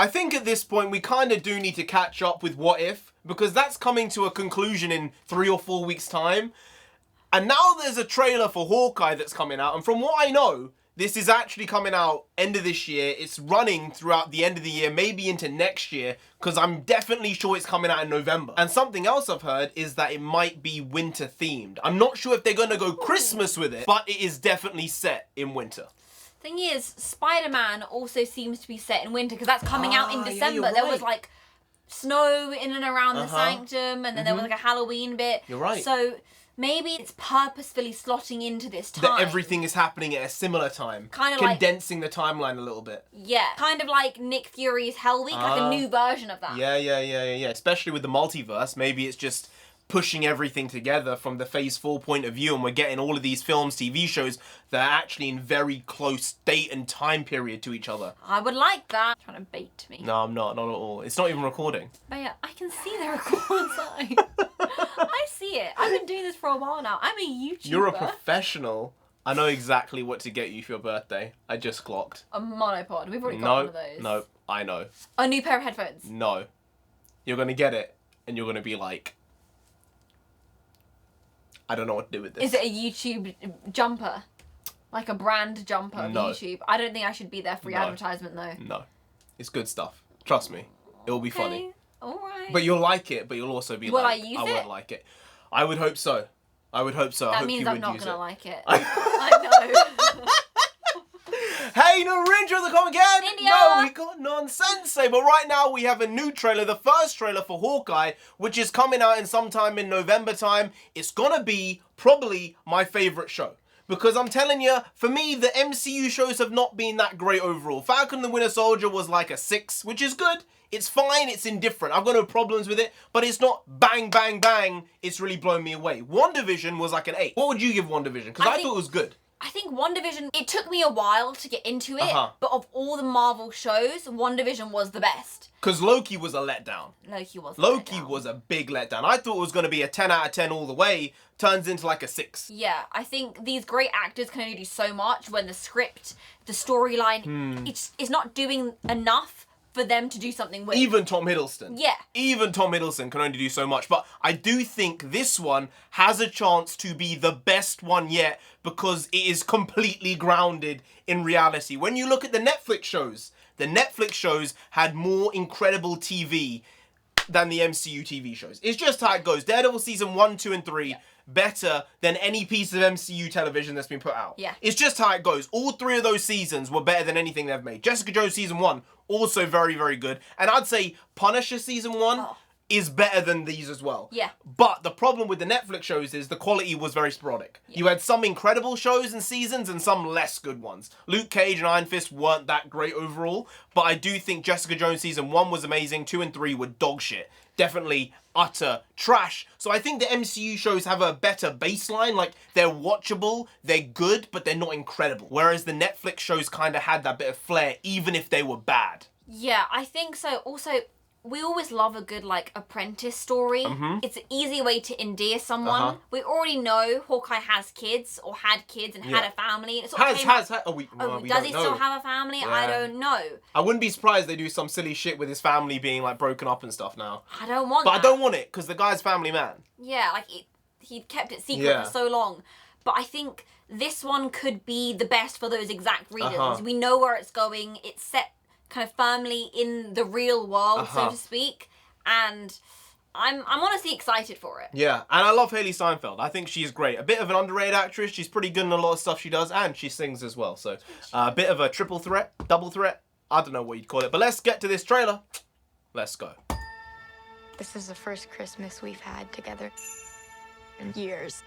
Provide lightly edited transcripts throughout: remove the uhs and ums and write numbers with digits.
I think at this point we kind of do need to catch up with What If, because that's coming to a conclusion in 3 or 4 weeks' time. And now there's a trailer for Hawkeye that's coming out, and from what I know, this is actually coming out end of this year. It's running throughout the end of the year, maybe into next year, because I'm definitely sure it's coming out in November. And something else I've heard is that it might be winter themed. I'm not sure if they're going to go Christmas with it, but it is definitely set in winter. Thing is, Spider-Man also seems to be set in winter, because that's coming out in December. Yeah, there was like snow in and around the sanctum, and then there was like a Halloween bit. You're right. So maybe it's purposefully slotting into this time. That everything is happening at a similar time. Kind of condensing the timeline a little bit. Yeah. Kind of like Nick Fury's Hell Week, like a new version of that. Yeah. Especially with the multiverse, maybe it's just pushing everything together from the Phase 4 point of view, and we're getting all of these films, TV shows that are actually in very close date and time period to each other. I would like that. Trying to bait me. No, I'm not at all. It's not even recording. But yeah, I can see the record sign. I see it. I've been doing this for a while now. I'm a YouTuber. You're a professional. I know exactly what to get you for your birthday. I just clocked. A monopod. We've already got one of those. No, I know. A new pair of headphones. No. You're going to get it, and you're going to be like, I don't know what to do with this. Is it a YouTube jumper? Like a brand jumper of YouTube? I don't think I should be their free advertisement though. No. It's good stuff. Trust me. It will be funny. Alright. But you'll like it, but you'll also be Will like, I use I it? won't like it. I would hope so. I would hope so. I That hope means you I'm would not use gonna it. like it. I know. Hey, NarendraTheComic again! India! No, we got nonsense. But right now we have a new trailer, the first trailer for Hawkeye, which is coming out in sometime in November time. It's gonna be probably my favourite show. Because I'm telling you, for me, the MCU shows have not been that great overall. Falcon and the Winter Soldier was like a 6, which is good. It's fine, it's indifferent. I've got no problems with it, but it's not bang, bang, bang. It's really blown me away. WandaVision was like an 8. What would you give WandaVision? Because I thought it was good. I think WandaVision, it took me a while to get into it, but of all the Marvel shows, WandaVision was the best. Because Loki was a letdown. Loki was a big letdown. I thought it was going to be a 10 out of 10 all the way. Turns into like a 6. Yeah, I think these great actors can only do so much when the script, the storyline, it's not doing enough for them to do something with. Even Tom Hiddleston. Yeah. Even Tom Hiddleston can only do so much. But I do think this one has a chance to be the best one yet because it is completely grounded in reality. When you look at the Netflix shows had more incredible TV than the MCU TV shows. It's just how it goes. Daredevil season 1, 2, and 3, better than any piece of MCU television that's been put out. Yeah. It's just how it goes. All 3 of those seasons were better than anything they've made. Jessica Jones season 1, also very, very good. And I'd say Punisher season 1 is better than these as well. Yeah. But the problem with the Netflix shows is the quality was very sporadic. Yeah. You had some incredible shows and seasons and some less good ones. Luke Cage and Iron Fist weren't that great overall, but I do think Jessica Jones season 1 was amazing, 2 and 3 were dog shit. Definitely utter trash. So I think the MCU shows have a better baseline, like they're watchable, they're good, but they're not incredible. Whereas the Netflix shows kind of had that bit of flair, even if they were bad. Yeah, I think so. Also, we always love a good, like, apprentice story. It's an easy way to endear someone. We already know Hawkeye has kids, or had kids, and had a family. It has. Oh, we does he still have a family? Yeah. I don't know. I wouldn't be surprised they do some silly shit with his family being, like, broken up and stuff now. I don't want that. But I don't want it, because the guy's family man. Yeah, like, he kept it secret for so long. But I think this one could be the best for those exact reasons. We know where it's going. It's set kind of firmly in the real world, so to speak, and I'm honestly excited for it. Yeah, and I love Haley Steinfeld. I think she's great. A bit of an underrated actress. She's pretty good in a lot of stuff she does, and she sings as well. So a bit of a triple threat, double threat. I don't know what you'd call it, but let's get to this trailer. Let's go. This is the first Christmas we've had together in years.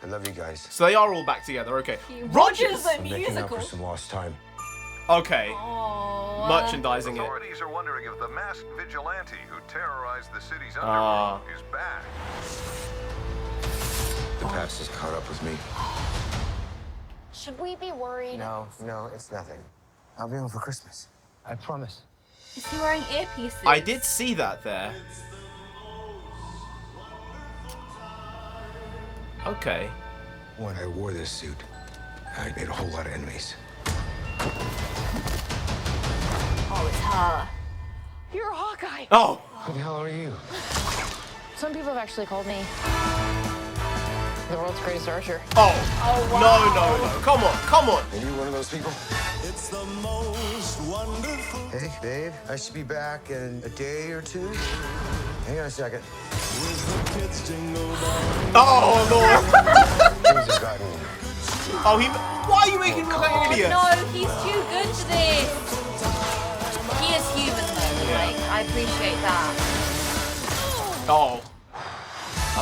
I love you guys. So they are all back together. Okay. Rogers the I'm making up musical. for some lost time. Okay. Aww. Merchandising it. Authorities are wondering if the masked vigilante who terrorized the city's underworld is back. The past has caught up with me. Should we be worried? No, it's nothing. I'll be home for Christmas. I promise. Is he wearing earpieces? I did see that there. Okay. When I wore this suit, I made a whole lot of enemies. Oh, it's her. You're Hawkeye. Oh. Who the hell are you? Some people have actually called me the world's greatest archer. Oh. Oh, wow. No. Come on. Are you one of those people? It's the most wonderful. Hey, babe. I should be back in a day or two. Hang on a second. With the kids jingle bell. Oh, Lord. Things have gotten Oh, why are you making him look like an idiot? No, he's too good for this. He is human though. Yeah. Like, I appreciate that. Oh.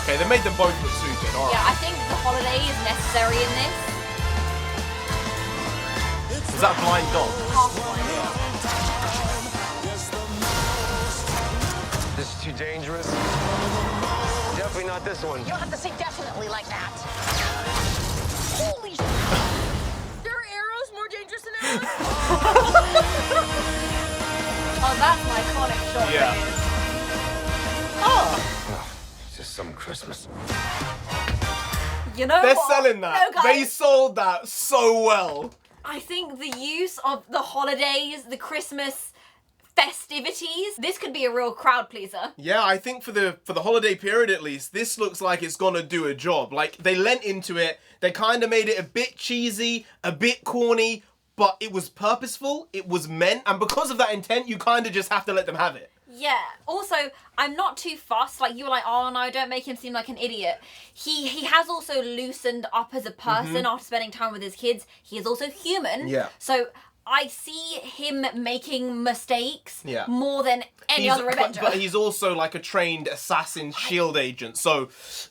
Okay, they made them both look stupid. All right. Yeah, I think the holiday is necessary in this. Is that blind dog? This is too dangerous. Definitely not this one. You don't have to say definitely like that. Holy shit. There are arrows more dangerous than arrows? Oh, that's an iconic shot. Yeah. Oh, it's just some Christmas. You know They're what? selling that. No, They guys. sold that so well. I think the use of the holidays, the Christmas festivities, this could be a real crowd pleaser. Yeah, I think for the holiday period at least, this looks like it's gonna do a job. Like, they lent into it, they kind of made it a bit cheesy, a bit corny, but it was purposeful, it was meant, and because of that intent, you kind of just have to let them have it. Yeah. Also, I'm not too fussed. Like, you were like, oh no, don't make him seem like an idiot. He has also loosened up as a person after spending time with his kids. He is also human. Yeah. So I see him making mistakes Yeah. more than any other Avenger. But he's also like a trained assassin shield agent, so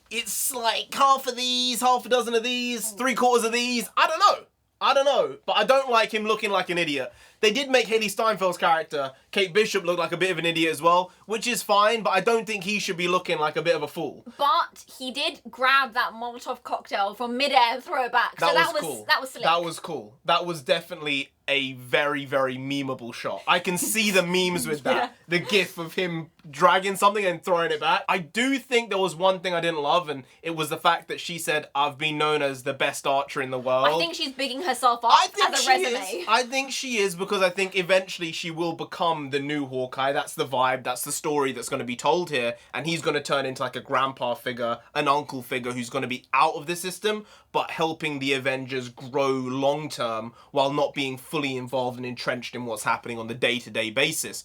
it's like half a dozen of these, 3/4 of these. I don't know, but I don't like him looking like an idiot. They did make Haley Steinfeld's character, Kate Bishop, look like a bit of an idiot as well, which is fine, but I don't think he should be looking like a bit of a fool. But he did grab that Molotov cocktail from midair and throw it back. That So was that was cool. that was slick. That was cool. That was definitely a very, very memeable shot. I can see the memes with that. Yeah. The gif of him dragging something and throwing it back. I do think there was one thing I didn't love, and it was the fact that she said, I've been known as the best archer in the world. I think she's bigging herself up I think as a she resume. is. I think she is, because I think eventually she will become the new Hawkeye. That's the vibe. That's the story that's going to be told here. And he's going to turn into like a grandpa figure, an uncle figure who's going to be out of the system, but helping the Avengers grow long term while not being fully involved and entrenched in what's happening on the day-to-day basis.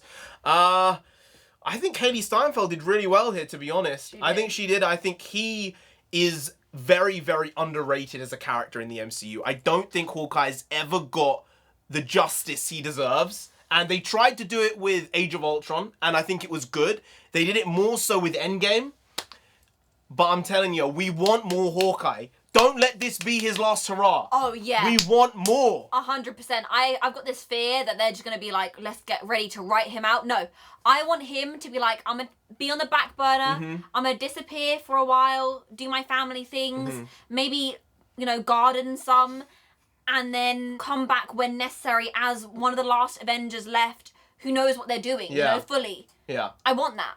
I think Haley Steinfeld did really well here, to be honest. I think she did. I think he is very, very underrated as a character in the MCU. I don't think Hawkeye's ever got the justice he deserves. And they tried to do it with Age of Ultron, and I think it was good. They did it more so with Endgame. But I'm telling you, we want more Hawkeye. Don't let this be his last hurrah. Oh, yeah. We want more. 100%. I've got this fear that they're just going to be like, let's get ready to write him out. No, I want him to be like, I'm going to be on the back burner. I'm going to disappear for a while, do my family things, maybe, garden some, and then come back when necessary as one of the last Avengers left who knows what they're doing, fully. Yeah. I want that.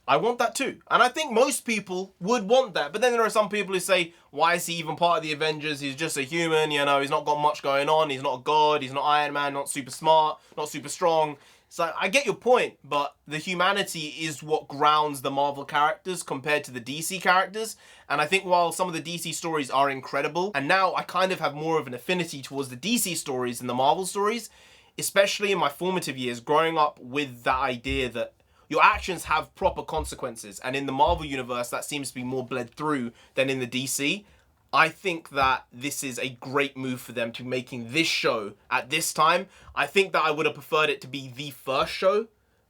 I want that too. And I think most people would want that. But then there are some people who say, why is he even part of the Avengers? He's just a human, he's not got much going on. He's not a god, he's not Iron Man, not super smart, not super strong. So I get your point, but the humanity is what grounds the Marvel characters compared to the DC characters. And I think while some of the DC stories are incredible, and now I kind of have more of an affinity towards the DC stories than the Marvel stories, especially in my formative years, growing up with that idea that your actions have proper consequences. And in the Marvel universe, that seems to be more bled through than in the DC. I think that this is a great move for them to making this show at this time. I think that I would have preferred it to be the first show,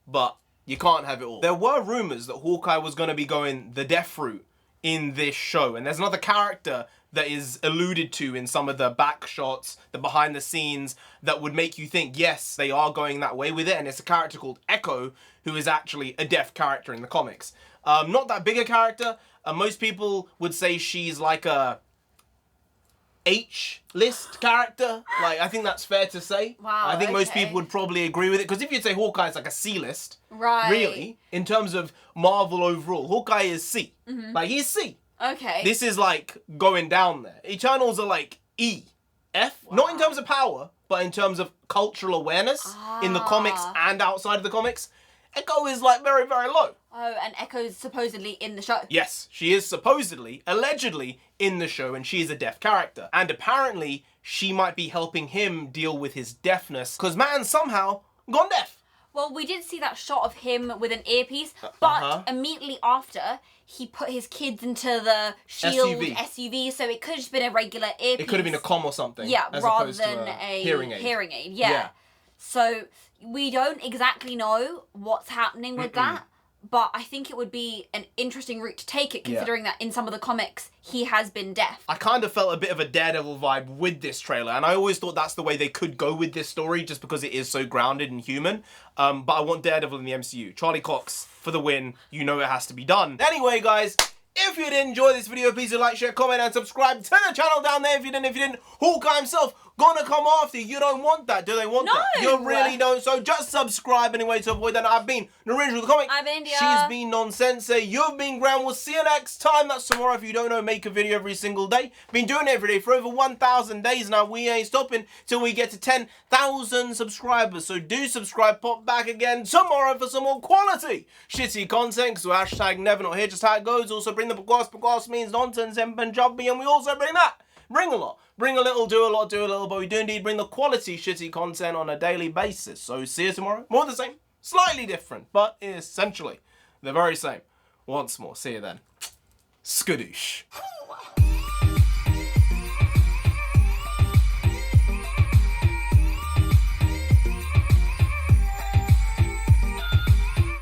but you can't have it all. There were rumors that Hawkeye was going to be going the death route in this show. And there's another character that is alluded to in some of the back shots, the behind the scenes, that would make you think, yes, they are going that way with it. And it's a character called Echo, who is actually a deaf character in the comics. Not that big a character. Most people would say she's like a H-list character. Like, I think that's fair to say. Wow, I think most okay. people would probably agree with it. Because if you'd say Hawkeye's like a C-list, Right. really, in terms of Marvel overall, Hawkeye is C. Like, he's C. Okay. This is like going down there. Eternals are like E, F. Not in terms of power, but in terms of cultural awareness in the comics and outside of the comics. Echo is like very, very low. Oh, and Echo's supposedly in the show. Yes, she is supposedly, allegedly, in the show, and she is a deaf character. And apparently, she might be helping him deal with his deafness, because man somehow gone deaf. Well, we did see that shot of him with an earpiece, but immediately after, he put his kids into the Shield SUV, so it could have just been a regular earpiece. It could have been a comm or something. Yeah, as rather opposed than to a hearing aid. Yeah. So we don't exactly know what's happening with that, but I think it would be an interesting route to take it, considering that in some of the comics, he has been deaf. I kind of felt a bit of a Daredevil vibe with this trailer, and I always thought that's the way they could go with this story, just because it is so grounded and human. But I want Daredevil in the MCU. Charlie Cox for the win. You know it has to be done. Anyway, guys, if you did enjoy this video, please do like, share, comment, and subscribe to the channel down there. If you didn't, Hawkeye himself gonna come after you. You don't want that. Do they want that? You really don't. So just subscribe anyway to avoid that. I've been NarendraTheComic. I've been India. She's been Nonsensei. You've been Graham. We'll see you next time. That's tomorrow. If you don't know, make a video every single day. Been doing it every day for over 1,000 days now. We ain't stopping till we get to 10,000 subscribers. So do subscribe. Pop back again tomorrow for some more quality shitty content. So hashtag never not here. Just how it goes. Also bring the bakwas. Bakwas means nonsense in Punjabi, and we also bring that. Bring a lot. Bring a little, do a lot, do a little, but we do indeed bring the quality shitty content on a daily basis. So see you tomorrow. More the same, slightly different, but essentially the very same. Once more, see you then. Skadoosh.